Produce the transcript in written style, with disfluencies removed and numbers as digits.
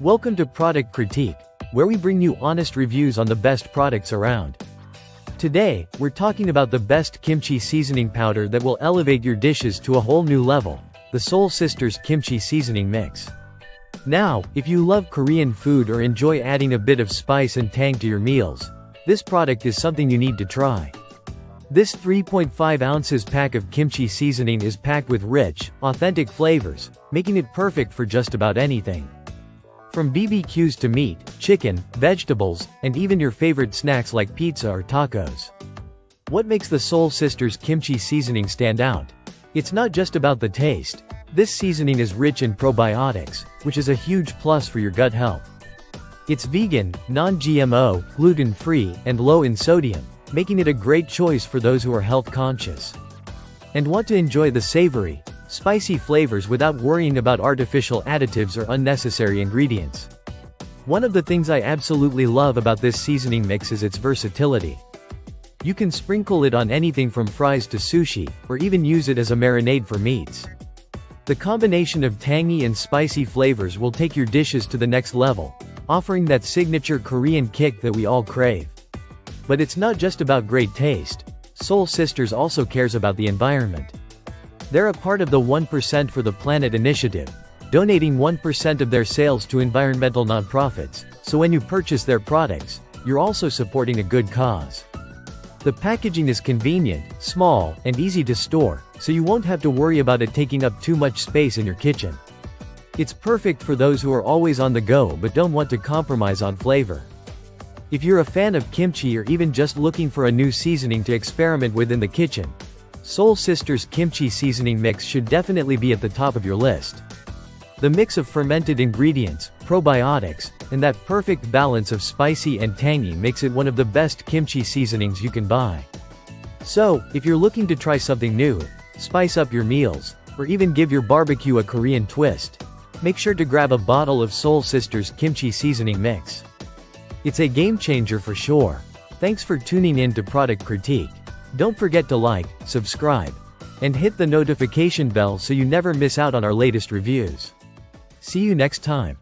Welcome to Product Critique, where we bring you honest reviews on the best products around. Today, we're talking about the best kimchi seasoning powder that will elevate your dishes to a whole new level, the SEOUL Sisters Kimchi Seasoning Mix. Now, if you love Korean food or enjoy adding a bit of spice and tang to your meals, this product is something you need to try. This 3.5 ounces pack of kimchi seasoning is packed with rich, authentic flavors, making it perfect for just about anything. From BBQs to meat, chicken, vegetables, and even your favorite snacks like pizza or tacos. What makes the SEOUL Sisters Kimchi Seasoning stand out? It's not just about the taste. This seasoning is rich in probiotics, which is a huge plus for your gut health. It's vegan, non-GMO, gluten-free, and low in sodium, making it a great choice for those who are health conscious and want to enjoy the savory, spicy flavors without worrying about artificial additives or unnecessary ingredients. One of the things I absolutely love about this seasoning mix is its versatility. You can sprinkle it on anything from fries to sushi, or even use it as a marinade for meats. The combination of tangy and spicy flavors will take your dishes to the next level, offering that signature Korean kick that we all crave. But it's not just about great taste. SEOUL Sisters also cares about the environment. They're a part of the 1% for the Planet initiative, donating 1% of their sales to environmental nonprofits, so when you purchase their products, you're also supporting a good cause. The packaging is convenient, small, and easy to store, so you won't have to worry about it taking up too much space in your kitchen. It's perfect for those who are always on the go but don't want to compromise on flavor. If you're a fan of kimchi or even just looking for a new seasoning to experiment with in the kitchen, SEOUL Sisters Kimchi Seasoning Mix should definitely be at the top of your list. The mix of fermented ingredients, probiotics, and that perfect balance of spicy and tangy makes it one of the best kimchi seasonings you can buy. So, if you're looking to try something new, spice up your meals, or even give your barbecue a Korean twist, make sure to grab a bottle of SEOUL Sisters Kimchi Seasoning Mix. It's a game changer for sure. Thanks for tuning in to Product Critique. Don't forget to like, subscribe, and hit the notification bell so you never miss out on our latest reviews. See you next time.